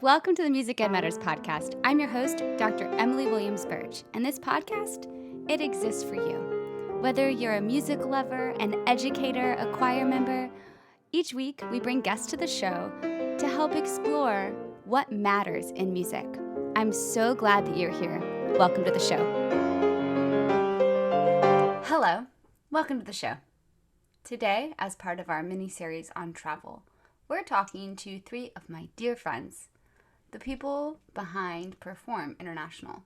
Welcome to the Music Ed Matters podcast. I'm your host, Dr. Emily Williams Birch, and this podcast, it exists for you. Whether you're a music lover, an educator, a choir member, each week we bring guests to the show to help explore what matters in music. I'm so glad that you're here. Welcome to the show. Hello, welcome to the show. Today, as part of our mini-series on travel, we're talking to three of my dear friends, the people behind Perform International.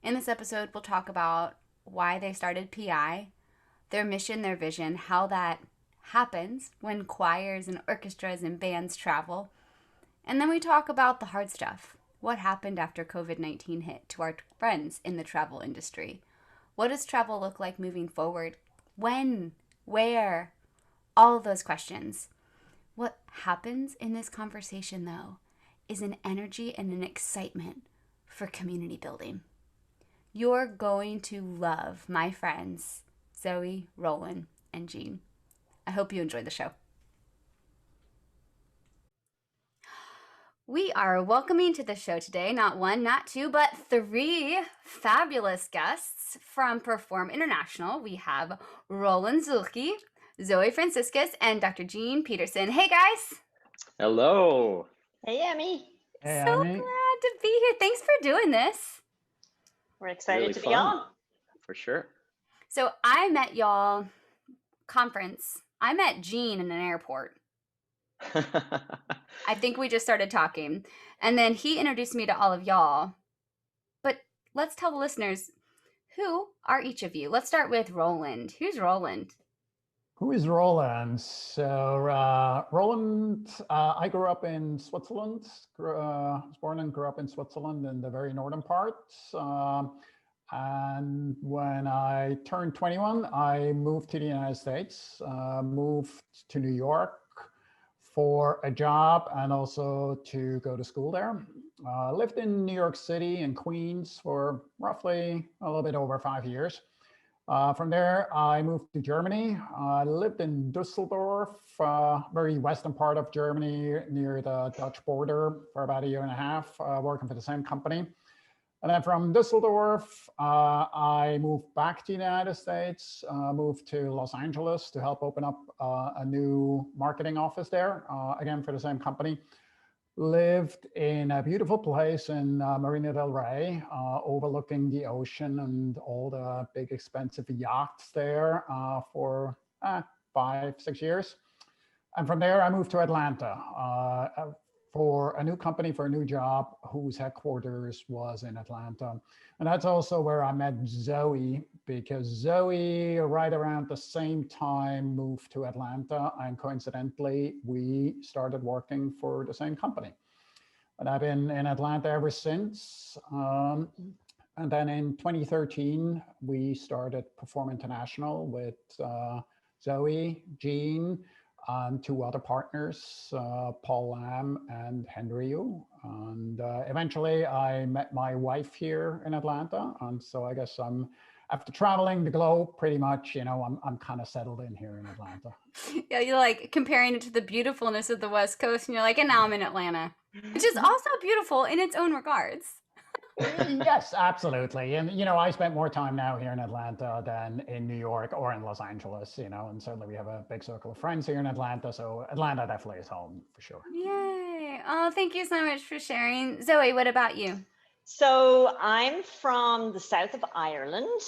In this episode, we'll talk about why they started PI, their mission, their vision, how that happens when choirs and orchestras and bands travel. And then we talk about the hard stuff. What happened after COVID-19 hit to our friends in the travel industry? What does travel look like moving forward? When? Where? All of those questions. What happens in this conversation, though, is an energy and an excitement for community building. You're going to love my friends, Zoe, Roland, and Jean. I hope you enjoy the show. We are welcoming to the show today, not one, not two, but three fabulous guests from Perform International. We have Roland Zuehlke, Zoe Franciscus, and Dr. Peterson. Hey, guys. Hello. Hey, Emmy. Hey, so glad to be here. Thanks for doing this. We're excited Really to fun. be on. For sure. So I met y'all conference. I met Jean in an airport. I think we just started talking. And then he introduced me to all of y'all. But let's tell the listeners, who are each of you? Let's start with Roland. Who's Roland? Who is Roland? So Roland, I grew up in Switzerland. Was born and grew up in Switzerland in the very northern parts. And when I turned 21, I moved to the United States, moved to New York for a job and also to go to school there. Lived in New York City and Queens for roughly a little bit over 5 years. From there, I moved to Germany. I lived in Düsseldorf, very western part of Germany, near the Dutch border, for about 1.5 years, working for the same company. And then from Düsseldorf, I moved back to the United States, moved to Los Angeles to help open up a new marketing office there, again for the same company. Lived in a beautiful place in Marina del Rey, overlooking the ocean and all the big expensive yachts there for 5-6 years. And from there, I moved to Atlanta for a new company, for a new job, whose headquarters was in Atlanta. And that's also where I met Zoe, because Zoe, right around the same time, moved to Atlanta, and coincidentally, we started working for the same company. And I've been in Atlanta ever since. And then in 2013, we started Perform International with Zoe, Jean, and 2 other partners, Paul Lam and Henry Yu. And eventually I met my wife here in Atlanta. And so I guess after traveling the globe pretty much, I'm kind of settled in here in Atlanta. Yeah, you're like comparing it to the beautifulness of the West Coast, and you're like, and now I'm in Atlanta, which is also beautiful in its own regards. Yes, absolutely. And, I spent more time now here in Atlanta than in New York or in Los Angeles, and certainly we have a big circle of friends here in Atlanta. So Atlanta definitely is home for sure. Yay. Oh, thank you so much for sharing. Zoe, what about you? So I'm from the south of Ireland,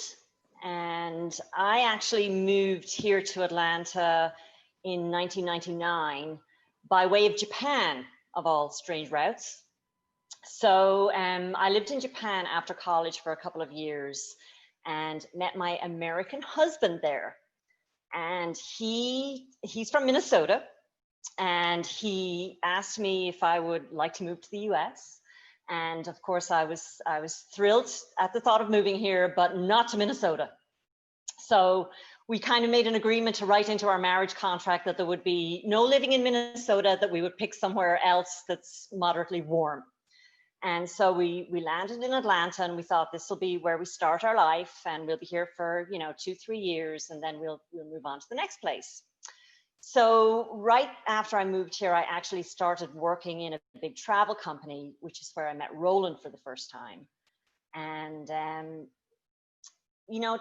and I actually moved here to Atlanta in 1999 by way of Japan, of all strange routes. So I lived in Japan after college for a couple of years and met my American husband there. And he's from Minnesota, and he asked me if I would like to move to the US. And of course I was thrilled at the thought of moving here, but not to Minnesota. So we kind of made an agreement to write into our marriage contract that there would be no living in Minnesota, that we would pick somewhere else that's moderately warm. And so we landed in Atlanta, and we thought this will be where we start our life, and we'll be here for 2-3 years, and then we'll move on to the next place. So right after I moved here, I actually started working in a big travel company, which is where I met Roland for the first time. And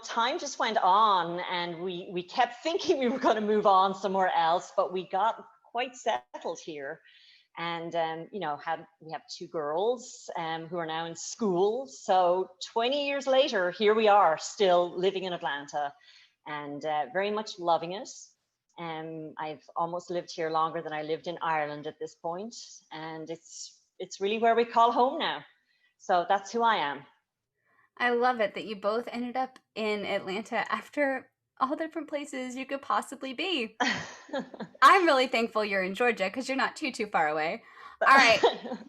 time just went on, and we kept thinking we were going to move on somewhere else, but we got quite settled here. And we have two girls who are now in school. So 20 years later, here we are, still living in Atlanta, and very much loving it. I've almost lived here longer than I lived in Ireland at this point, and it's really where we call home now. So that's who I am. I love it that you both ended up in Atlanta after all the different places you could possibly be. I'm really thankful you're in Georgia because you're not too far away. All right,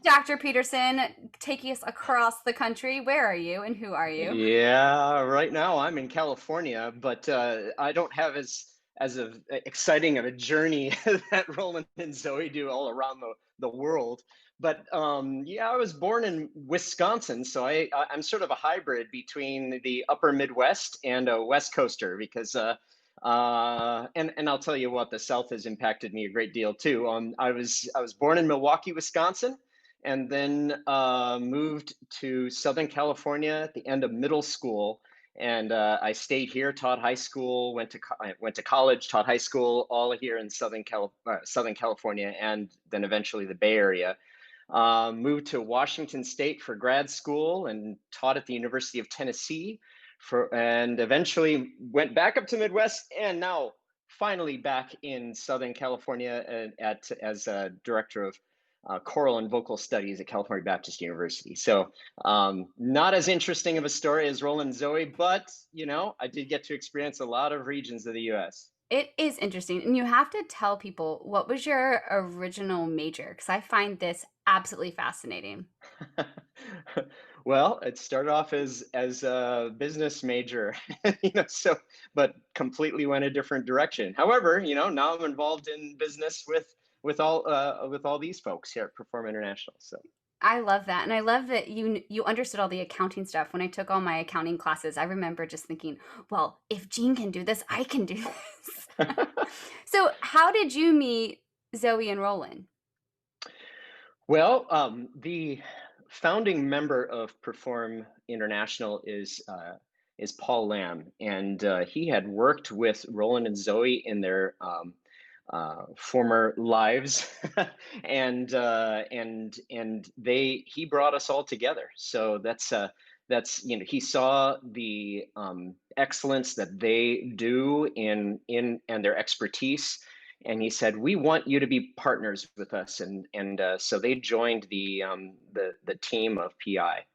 Dr. Peterson, taking us across the country. Where are you and who are you? Yeah, right now I'm in California, but I don't have as exciting of a journey that Roland and Zoe do all around the world. But yeah, I was born in Wisconsin, so I'm sort of a hybrid between the upper Midwest and a West Coaster because and I'll tell you what, the South has impacted me a great deal too. I was born in Milwaukee, Wisconsin, and then moved to Southern California at the end of middle school. And I stayed here, taught high school, went to college, taught high school, all here in Southern California, and then eventually the Bay Area. Moved to Washington State for grad school and taught at the University of Tennessee, and eventually went back up to Midwest, and now finally back in Southern California as a director of choral and vocal studies at California Baptist University. So not as interesting of a story as Roland and Zoe, but I did get to experience a lot of regions of the U.S. It is interesting. And you have to tell people, what was your original major? Because I find this absolutely fascinating. Well, it started off as a business major, but completely went a different direction. However, now I'm involved in business with all these folks here at Perform International. So I love that. And I love that you understood all the accounting stuff. When I took all my accounting classes, I remember just thinking, well, if Jean can do this, I can do this. So how did you meet Zoe and Roland? Well, the founding member of Perform International is Paul Lam, and he had worked with Roland and Zoe in their former lives, and he brought us all together. So that's he saw the excellence that they do in and their expertise. And he said, "We want you to be partners with us," and so they joined the team of PI.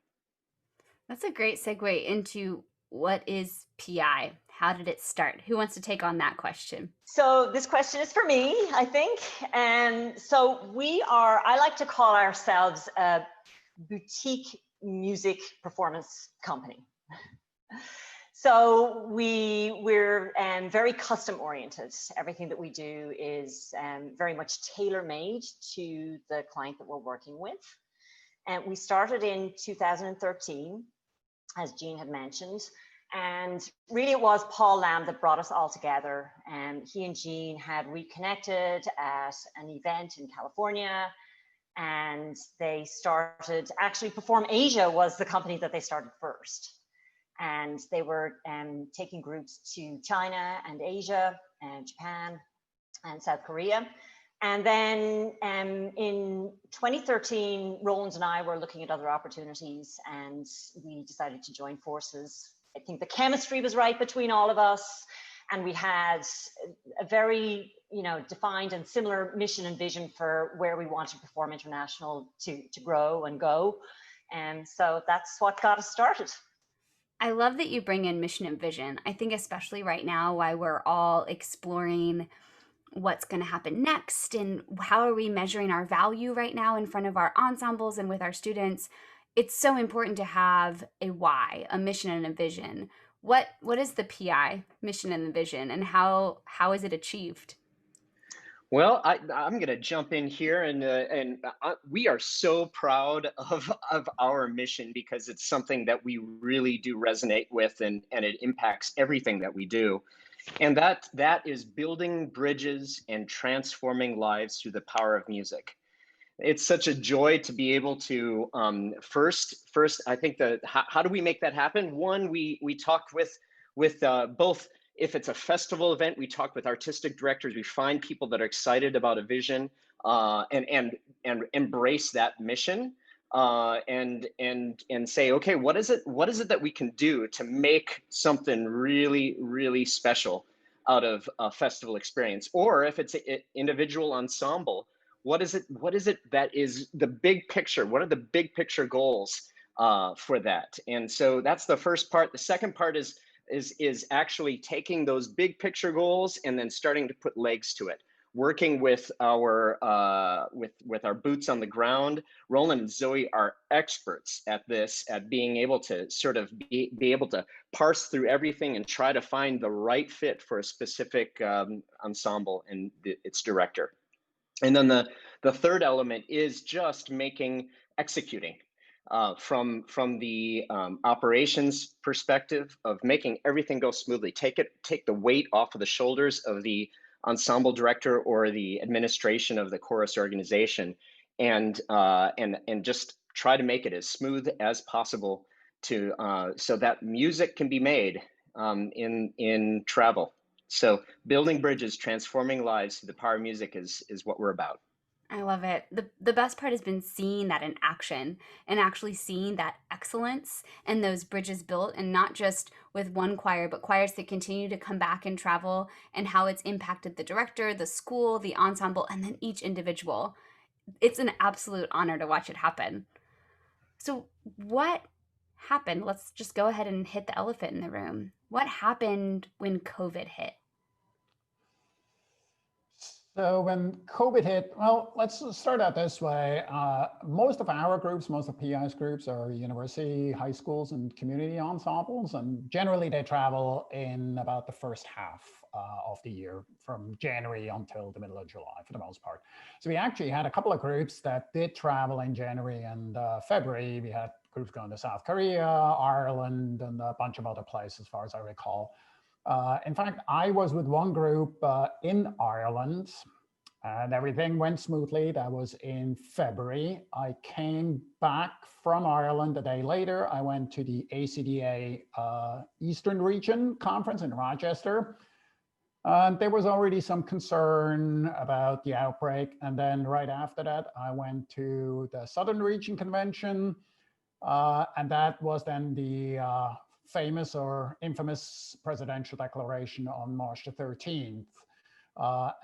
That's a great segue into what is PI? How did it start? Who wants to take on that question? So this question is for me, I think. And so I like to call ourselves a boutique music performance company. So we're very custom oriented. Everything that we do is very much tailor-made to the client that we're working with. And we started in 2013, as Jean had mentioned. And really it was Paul Lam that brought us all together. And he and Jean had reconnected at an event in California. And they started, actually Perform Asia was the company that they started first. And they were taking groups to China and Asia and Japan and South Korea. And then in 2013, Roland and I were looking at other opportunities, and we decided to join forces. I think the chemistry was right between all of us, and we had a very defined and similar mission and vision for where we wanted Perform International to grow and go. And so that's what got us started. I love that you bring in mission and vision. I think especially right now, while we're all exploring what's going to happen next and how are we measuring our value right now in front of our ensembles and with our students, it's so important to have a why, a mission and a vision. What is the PI mission and the vision, and how is it achieved? Well, I'm going to jump in here, and we are so proud of our mission because it's something that we really do resonate with, and it impacts everything that we do. And that is building bridges and transforming lives through the power of music. It's such a joy to be able to first I think how do we make that happen? One, we talked with both. If it's a festival event, we talk with artistic directors. We find people that are excited about a vision and embrace that mission, and say, okay, what is it that we can do to make something really, really special out of a festival experience? Or if it's an individual ensemble, what is it that is the big picture? What are the big picture goals for that? And so that's the first part. The second part is actually taking those big picture goals and then starting to put legs to it. Working with our boots on the ground. Roland and Zoe are experts at this, at being able to sort of be able to parse through everything and try to find the right fit for a specific ensemble and its director. And then the third element is just executing from the operations perspective of making everything go smoothly. Take the weight off of the shoulders of the ensemble director or the administration of the chorus organization, and just try to make it as smooth as possible to so that music can be made in travel. So building bridges, transforming lives through the power of music is what we're about. I love it. The best part has been seeing that in action and actually seeing that excellence and those bridges built, and not just with one choir, but choirs that continue to come back and travel, and how it's impacted the director, the school, the ensemble, and then each individual. It's an absolute honor to watch it happen. So what happened? Let's just go ahead and hit the elephant in the room. What happened when COVID hit? So when COVID hit, well, let's start out this way. Most of our groups, most of PI's groups are university, high schools, and community ensembles. And generally they travel in about the first half of the year, from January until the middle of July for the most part. So we actually had a couple of groups that did travel in January and February. We had groups going to South Korea, Ireland, and a bunch of other places, as far as I recall. In fact, I was with one group in Ireland, and everything went smoothly. That was in February. I came back from Ireland a day later. I went to the ACDA Eastern Region Conference in Rochester. There was already some concern about the outbreak. And then right after that, I went to the Southern Region Convention. And that was then the famous or infamous presidential declaration on March the 13th.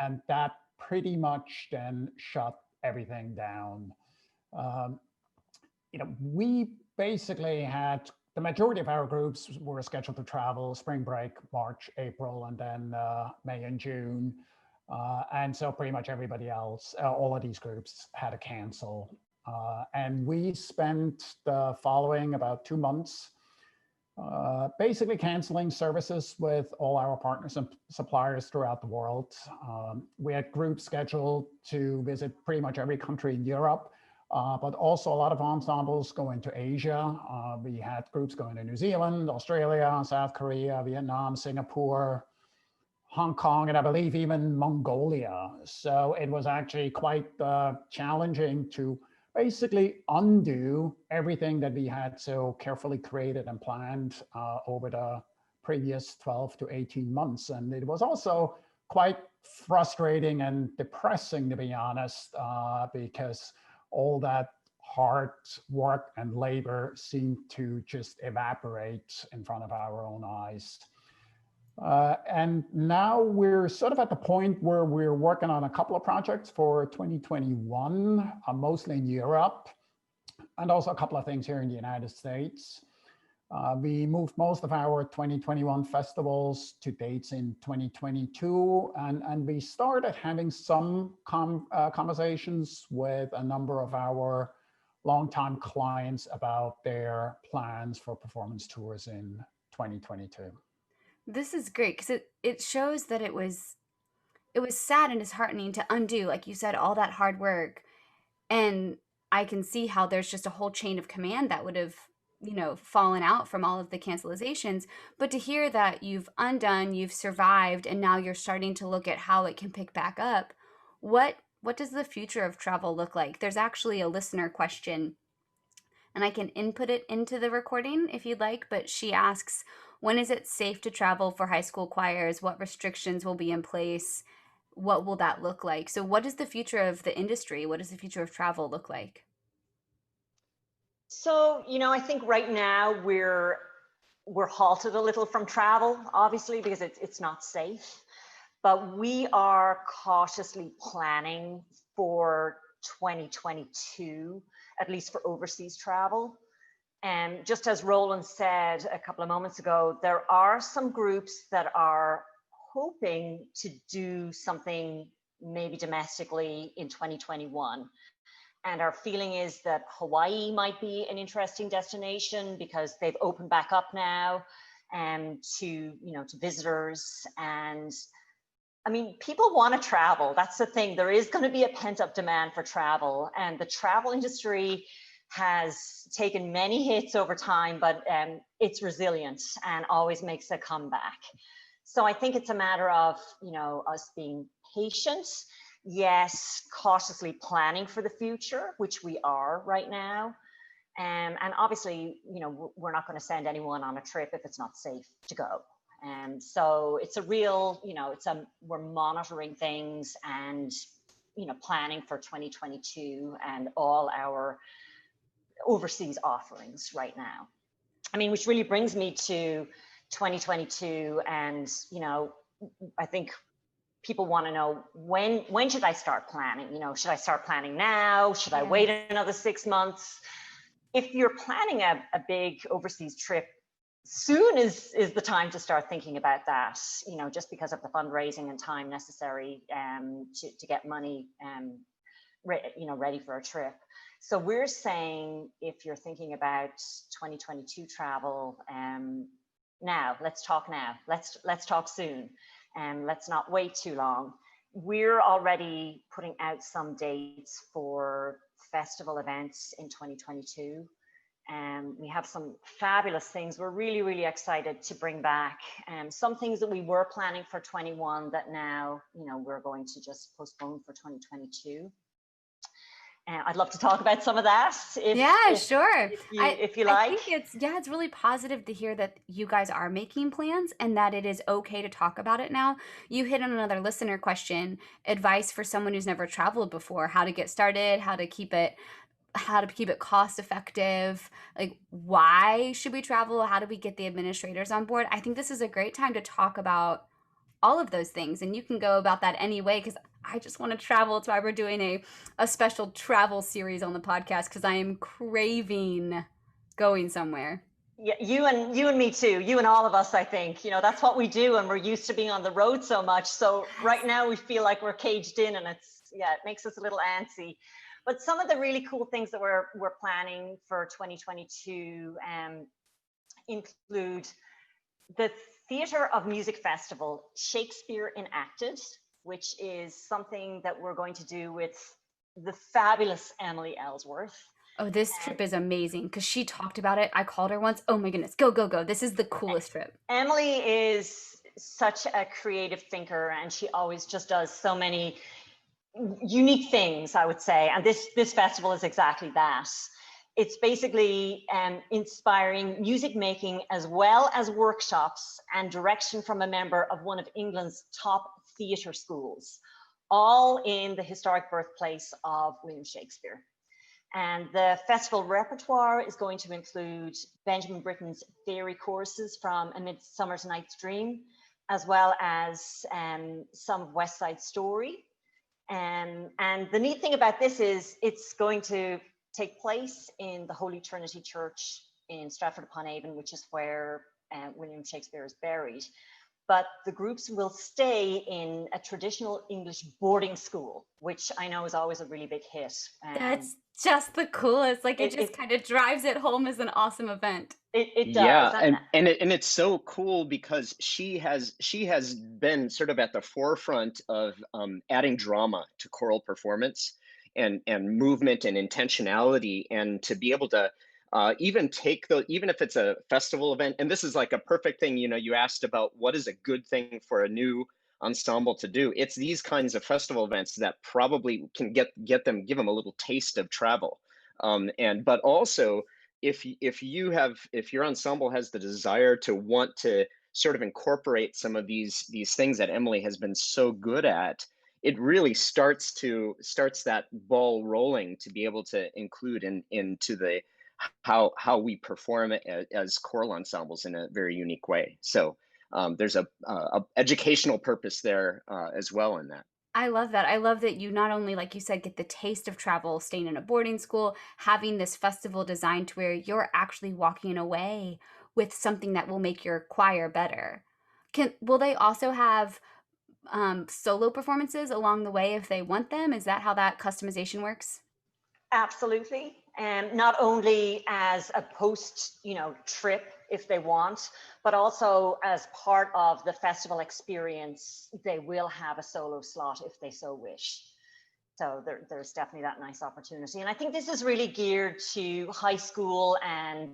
And that pretty much then shut everything down. We basically had, the majority of our groups were scheduled to travel spring break, March, April, and then May and June. And so pretty much everybody else, all of these groups had to cancel. And we spent the following about 2 months basically canceling services with all our partners and suppliers throughout the world. We had groups scheduled to visit pretty much every country in Europe, but also a lot of ensembles going to Asia. We had groups going to New Zealand, Australia, South Korea, Vietnam, Singapore, Hong Kong, and I believe even Mongolia. So it was actually quite challenging to basically undo everything that we had so carefully created and planned over the previous 12 to 18 months. And it was also quite frustrating and depressing, to be honest, because all that hard work and labor seemed to just evaporate in front of our own eyes. And now we're sort of at the point where we're working on a couple of projects for 2021, mostly in Europe, and also a couple of things here in the United States. We moved most of our 2021 festivals to dates in 2022, and we started having some conversations with a number of our longtime clients about their plans for performance tours in 2022. This is great because it shows that it was sad and disheartening to undo, like you said, all that hard work. And I can see how there's just a whole chain of command that would have fallen out from all of the cancelizations, but to hear that you've survived, and now you're starting to look at how it can pick back up, what does the future of travel look like? There's actually a listener question, and I can input it into the recording if you'd like, but she asks, when is it safe to travel for high school choirs? What restrictions will be in place? What will that look like? So what is the future of the industry? What does the future of travel look like? So, I think right now we're halted a little from travel, obviously, because it's not safe. But we are cautiously planning for 2022, at least for overseas travel. And just as Roland said a couple of moments ago, there are some groups that are hoping to do something maybe domestically in 2021. And our feeling is that Hawaii might be an interesting destination because they've opened back up now to visitors. And I mean, people want to travel. That's the thing. There is going to be a pent-up demand for travel, and the travel industry has taken many hits over time, but it's resilient and always makes a comeback. So I think it's a matter of, us being patient, yes, cautiously planning for the future, which we are right now. And obviously, we're not going to send anyone on a trip if it's not safe to go. And so it's a real, we're monitoring things and, planning for 2022 and all our overseas offerings right now. I mean, which really brings me to 2022. And, I think people want to know, when should I start planning? Should I start planning now? Should I wait another 6 months? If you're planning a big overseas trip, soon is the time to start thinking about that, just because of the fundraising and time necessary to get money ready for a trip. So we're saying, if you're thinking about 2022 travel, now, let's talk now. Let's talk soon. And let's not wait too long. We're already putting out some dates for festival events in 2022. And we have some fabulous things we're really, really excited to bring back. Some things that we were planning for 21 that now, we're going to just postpone for 2022. I'd love to talk about some of that. Sure. If you like. I think it's really positive to hear that you guys are making plans and that it is okay to talk about it now. You hit on another listener question, advice for someone who's never traveled before, how to get started, how to keep it cost effective, like why should we travel? How do we get the administrators on board? I think this is a great time to talk about all of those things, and you can go about that anyway, because I just want to travel. That's why we're doing a special travel series on the podcast, because I am craving going somewhere. Yeah, you and me too. You and all of us, I think. That's what we do, and we're used to being on the road so much. So right now we feel like we're caged in, and it makes us a little antsy. But some of the really cool things that we're planning for 2022 include the Theatre of Music Festival, Shakespeare Enacted, which is something that we're going to do with the fabulous Emily Ellsworth. Oh, this trip is amazing, because she talked about it. I called her once. Oh my goodness, go. This is the coolest trip. Emily is such a creative thinker, and she always just does so many unique things, I would say. And this festival is exactly that. It's basically inspiring music making, as well as workshops and direction from a member of one of England's top theatre schools, all in the historic birthplace of William Shakespeare. And the festival repertoire is going to include Benjamin Britten's fairy choruses from A Midsummer Night's Dream, as well as some of West Side Story. And the neat thing about this is it's going to take place in the Holy Trinity Church in Stratford-upon-Avon, which is where William Shakespeare is buried. But the groups will stay in a traditional English boarding school, which I know is always a really big hit. That's just the coolest. Like it just kind of drives it home as an awesome event. It does. Yeah, and it's so cool because she has been sort of at the forefront of adding drama to choral performance and movement and intentionality, and to be able to even if it's a festival event, and this is like a perfect thing, you asked about what is a good thing for a new ensemble to do. It's these kinds of festival events that probably can give them a little taste of travel. But also, if your ensemble has the desire to want to sort of incorporate some of these things that Emily has been so good at, it really starts that ball rolling to be able to include into the how we perform as choral ensembles in a very unique way. So there's a educational purpose there as well in that. I love that. I love that you not only, like you said, get the taste of travel, staying in a boarding school, having this festival designed to where you're actually walking away with something that will make your choir better. Will they also have solo performances along the way if they want them? Is that how that customization works? Absolutely. And not only as a post, trip if they want, but also as part of the festival experience, they will have a solo slot if they so wish. So there's definitely that nice opportunity. And I think this is really geared to high school and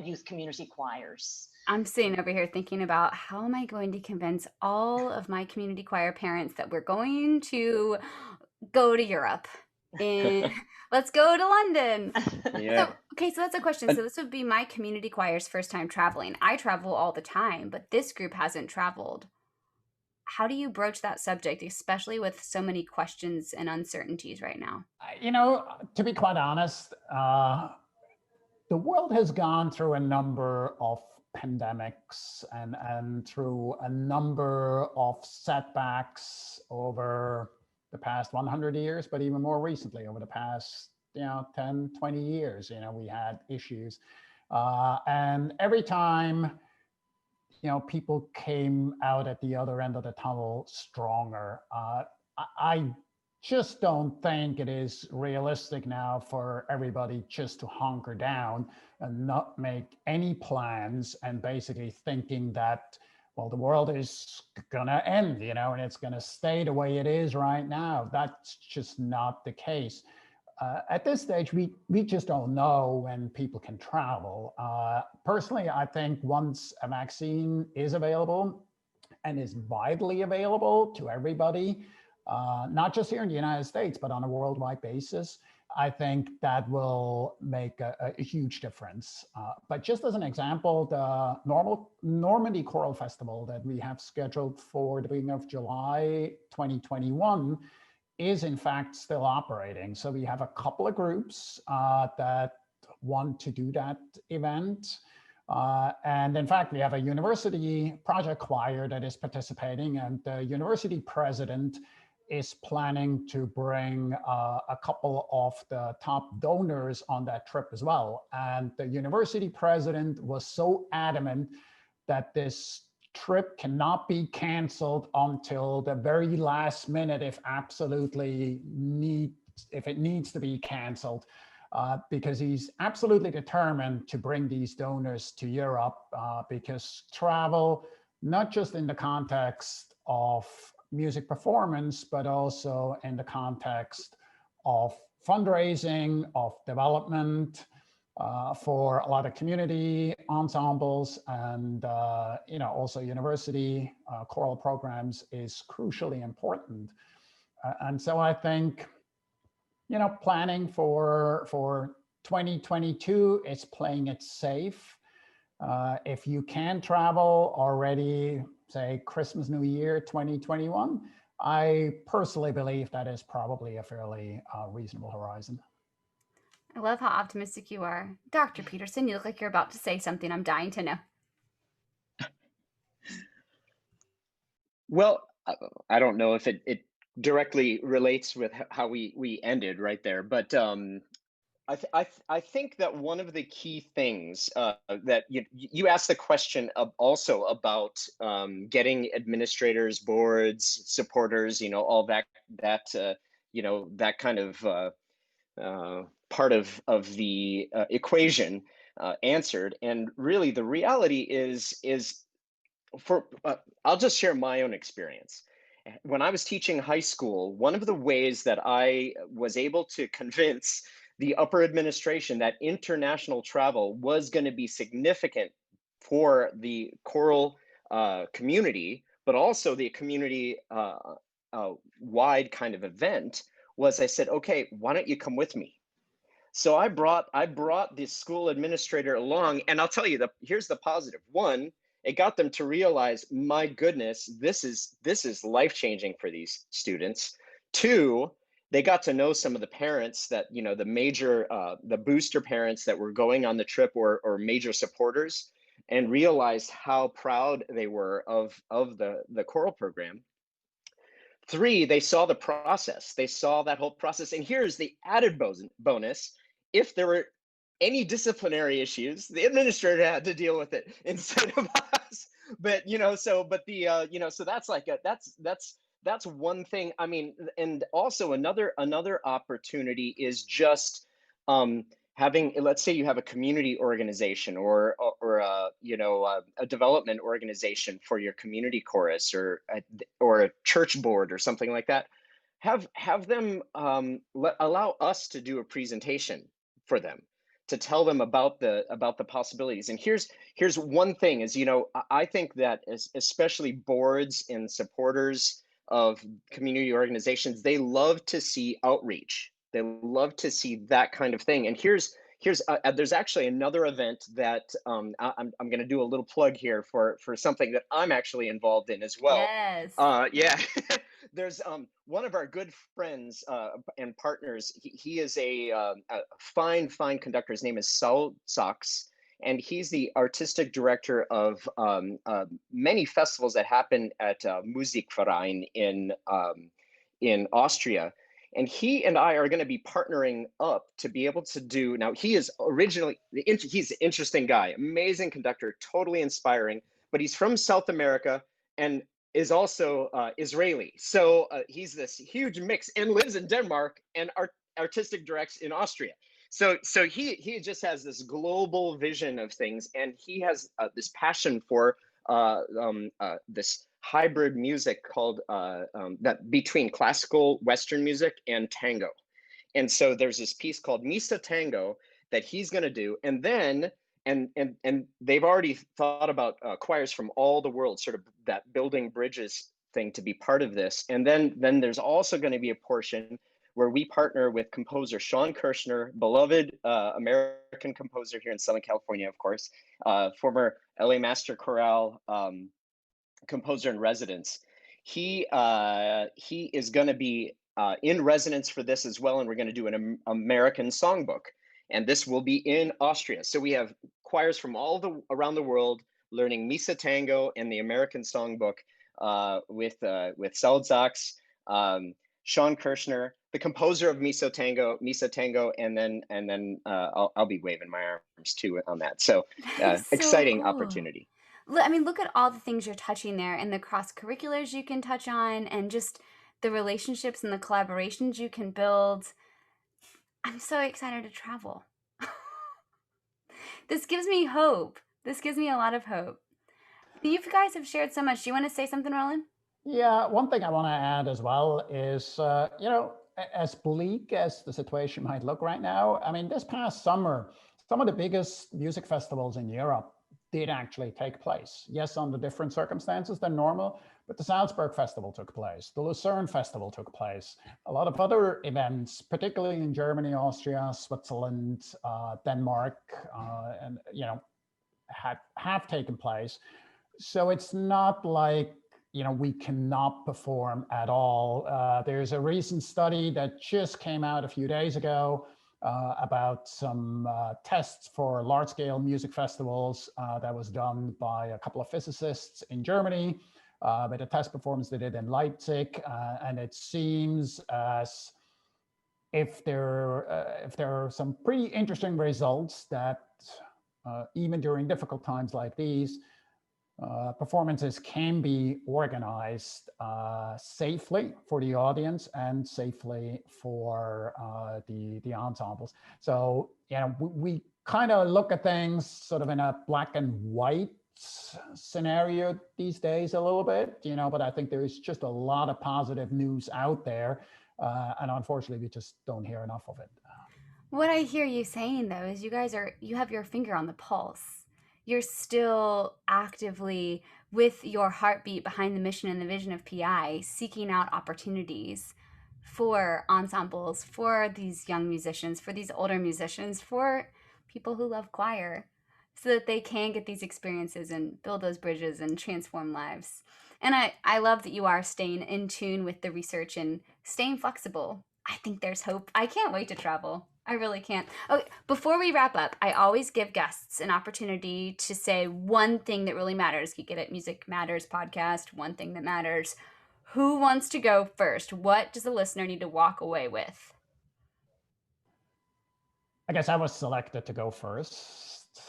youth community choirs. I'm sitting over here thinking about how am I going to convince all of my community choir parents that we're going to go to Europe and let's go to London. Yeah. So that's a question. So this would be my community choir's first time traveling. I travel all the time, but this group hasn't traveled. How do you broach that subject, especially with so many questions and uncertainties right now? To be quite honest, the world has gone through a number of pandemics and through a number of setbacks over the past 100 years, but even more recently, over the past 10, 20 years, we had issues. And every time, people came out at the other end of the tunnel stronger. I just don't think it is realistic now for everybody just to hunker down and not make any plans and basically thinking that, well, the world is going to end, and it's going to stay the way it is right now. That's just not the case. At this stage, we just don't know when people can travel. Personally, I think once a vaccine is available and is widely available to everybody, not just here in the United States, but on a worldwide basis, I think that will make a huge difference. But just as an example, the Normandy Choral Festival that we have scheduled for the beginning of July 2021 is in fact still operating. So we have a couple of groups that want to do that event. And in fact, we have a university project choir that is participating, and the university president is planning to bring a couple of the top donors on that trip as well. And the university president was so adamant that this trip cannot be canceled until the very last minute if it needs to be canceled, because he's absolutely determined to bring these donors to Europe, because travel, not just in the context of music performance, but also in the context of fundraising, of development, for a lot of community ensembles and also university choral programs is crucially important. And so I think planning for 2022 is playing it safe. If you can travel already, say Christmas, New Year 2021, I personally believe that is probably a fairly reasonable horizon. I love how optimistic you are. Dr. Peterson, you look like you're about to say something. I'm dying to know. Well, I don't know if it directly relates with how we ended right there, but I think that one of the key things that you asked the question also about getting administrators, boards, supporters, all that that kind of part of the equation answered. And really, the reality is for I'll just share my own experience. When I was teaching high school, one of the ways that I was able to convince the upper administration that international travel was going to be significant for the choral community, but also the community wide kind of event, was I said, okay, why don't you come with me? So I brought the school administrator along, and I'll tell you, here's the positive. One, it got them to realize, my goodness, this is life-changing for these students. Two, they got to know some of the parents that, you know, the major the booster parents that were going on the trip, or major supporters, and realized how proud they were of the choral program. Three, they saw the process. They saw that whole process. And here's the added bonus. If there were any disciplinary issues, the administrator had to deal with it instead of us. But, you know, so, but the, you know, so that's like, that's one thing. I mean, and also another opportunity is just, having, let's say you have a community organization, or you know, a development organization for your community chorus, or a church board or something like that. Have them allow us to do a presentation for them, to tell them about the possibilities. And here's one thing is, you know, I think that especially boards and supporters of community organizations, they love to see outreach. They love to see that kind of thing. And here's there's actually another event that I'm going to do a little plug here for something that I'm actually involved in as well. Yes. Yeah. There's one of our good friends and partners. He is a fine conductor. His name is Saul Sachs, and he's the artistic director of many festivals that happen at Musikverein in Austria. And he and I are going to be partnering up to be able to do. Now, he is originally, he's an interesting guy, amazing conductor, totally inspiring, but he's from South America and is also Israeli. So he's this huge mix, and lives in Denmark, and artistic directs in Austria. So he just has this global vision of things, and he has this passion for this hybrid music called that between classical Western music and tango. And so there's this piece called Misa Tango that he's going to do, and then and they've already thought about choirs from all the world, sort of that building bridges thing, to be part of this. And then there's also going to be a portion where we partner with composer Sean Kirshner, beloved American composer here in Southern California, of course, former LA Master Chorale composer in residence. He is going to be in residence for this as well, and we're going to do an American songbook, and this will be in Austria. So we have choirs from around the world learning Misa Tango and the American songbook with Saul Sachs, Sean Kirshner, the composer of Misa Tango, and then I'll be waving my arms too on that. So, exciting cool. opportunity. I mean, look at all the things you're touching there, and the cross-curriculars you can touch on, and just the relationships and the collaborations you can build. I'm so excited to travel. This gives me hope. This gives me a lot of hope. You guys have shared so much. Do you want to say something, Roland? Yeah, one thing I want to add as well is, you know, as bleak as the situation might look right now, I mean, this past summer, some of the biggest music festivals in Europe did actually take place. Yes, under different circumstances than normal, but the Salzburg Festival took place, the Lucerne Festival took place, a lot of other events, particularly in Germany, Austria, Switzerland, Denmark, and, you know, have taken place. So it's not like, you know, we cannot perform at all. There's a recent study that just came out a few days ago about some tests for large-scale music festivals that was done by a couple of physicists in Germany, with a test performance they did in Leipzig, and it seems as if there are some pretty interesting results that even during difficult times like these, performances can be organized safely for the audience and safely for the ensembles. So, you know, we kind of look at things sort of in a black and white scenario these days a little bit, you know, but I think there's just a lot of positive news out there. And unfortunately, we just don't hear enough of it. What I hear you saying though is you have your finger on the pulse. You're still actively with your heartbeat behind the mission and the vision of PI, seeking out opportunities for ensembles, for these young musicians, for these older musicians, for people who love choir, so that they can get these experiences and build those bridges and transform lives. And I love that you are staying in tune with the research and staying flexible. I think there's hope. I can't wait to travel. I really can't. Okay, before we wrap up, I always give guests an opportunity to say one thing that really matters. You get it, Music Matters podcast, one thing that matters. Who wants to go first? What does the listener need to walk away with? I guess I was selected to go first.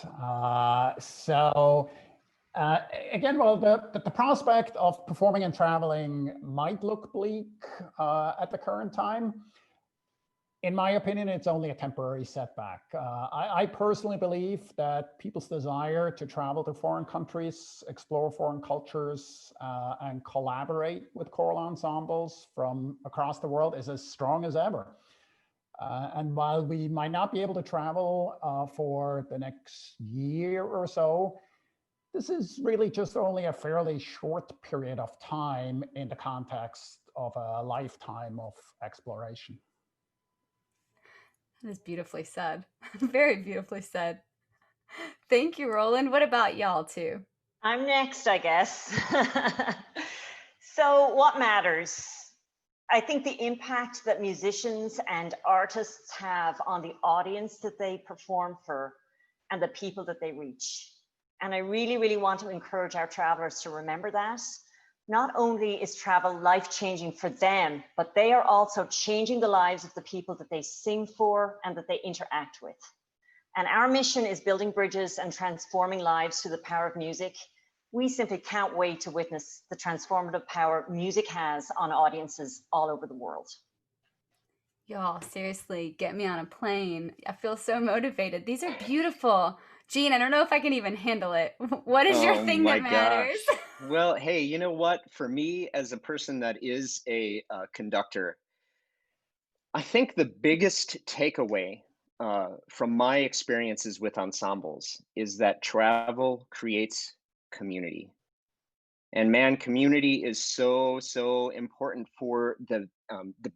So again, well, the prospect of performing and traveling might look bleak at the current time. In my opinion, it's only a temporary setback. I personally believe that people's desire to travel to foreign countries, explore foreign cultures, and collaborate with choral ensembles from across the world is as strong as ever. And while we might not be able to travel for the next year or so, this is really just only a fairly short period of time in the context of a lifetime of exploration. That is beautifully said. Very beautifully said. Thank you, Roland. What about y'all too? I'm next, I guess. So what matters? I think the impact that musicians and artists have on the audience that they perform for and the people that they reach. And I really, really want to encourage our travelers to remember that. Not only is travel life-changing for them, but they are also changing the lives of the people that they sing for and that they interact with. And our mission is building bridges and transforming lives through the power of music. We simply can't wait to witness the transformative power music has on audiences all over the world. Y'all, seriously, get me on a plane. I feel so motivated. These are beautiful. Jean, I don't know if I can even handle it. What is your thing that matters? Well, hey, you know what? For me, as a person that is a conductor, I think the biggest takeaway from my experiences with ensembles is that travel creates community. And man, community is so important for the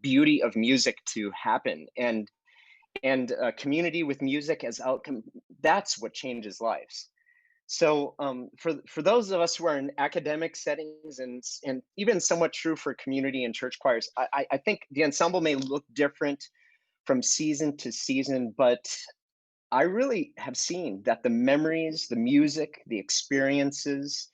beauty of music to happen. And community with music as outcome, that's what changes lives. So for those of us who are in academic settings, and even somewhat true for community and church choirs, I think the ensemble may look different from season to season, but I really have seen that the memories, the music, the experiences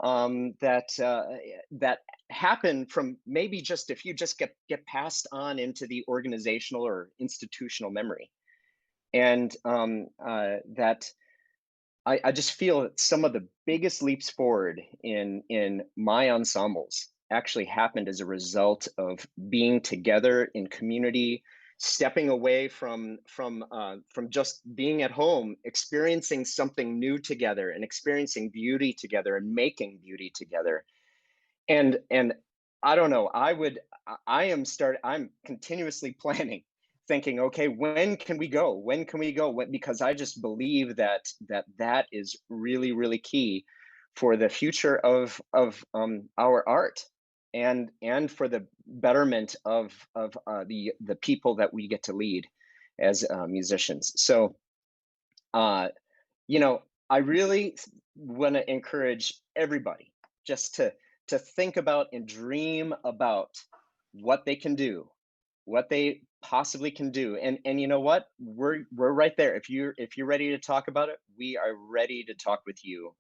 that happen from maybe just if you just get passed on into the organizational or institutional memory, and that I just feel that some of the biggest leaps forward in my ensembles actually happened as a result of being together in community, stepping away from just being at home, experiencing something new together, and experiencing beauty together, and making beauty together. And I don't know, I'm continuously planning, thinking, okay, when can we go? When can we go? Because I just believe that is really key for the future of our art, and for the betterment of the people that we get to lead as musicians. So you know, I really want to encourage everybody just to think about and dream about what they can do, what they possibly can do. And you know what? We're right there. If you're ready to talk about it, we are ready to talk with you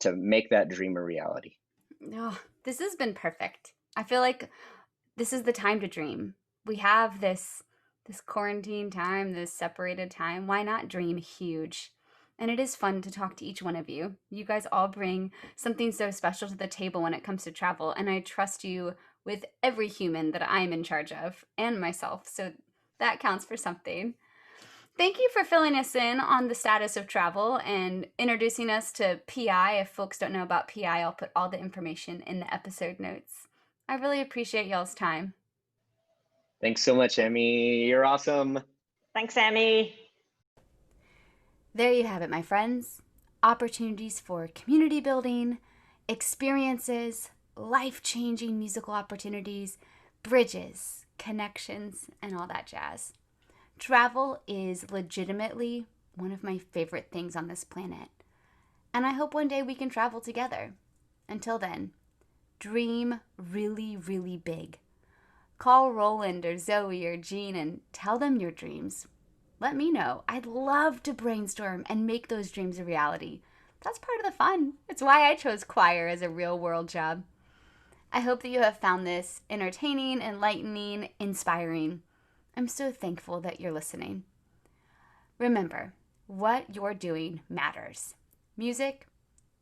to make that dream a reality. Oh, this has been perfect. I feel like this is the time to dream. We have this quarantine time, this separated time. Why not dream huge? And it is fun to talk to each one of you. You guys all bring something so special to the table when it comes to travel, and I trust you with every human that I'm in charge of, and myself, so that counts for something. Thank you for filling us in on the status of travel and introducing us to PI. If folks don't know about PI, I'll put all the information in the episode notes. I really appreciate y'all's time. Thanks so much, Emmy. You're awesome. Thanks, Emmy. There you have it, my friends. Opportunities for community building, experiences, life-changing musical opportunities, bridges, connections, and all that jazz. Travel is legitimately one of my favorite things on this planet. And I hope one day we can travel together. Until then, dream really, really big. Call Roland or Zoe or Jean and tell them your dreams. Let me know. I'd love to brainstorm and make those dreams a reality. That's part of the fun. It's why I chose choir as a real world job. I hope that you have found this entertaining, enlightening, inspiring. I'm so thankful that you're listening. Remember, what you're doing matters. Music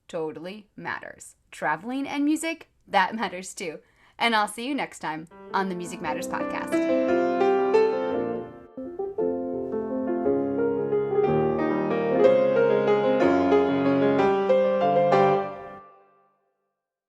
totally matters. Traveling and music, that matters too. And I'll see you next time on the Music Matters podcast.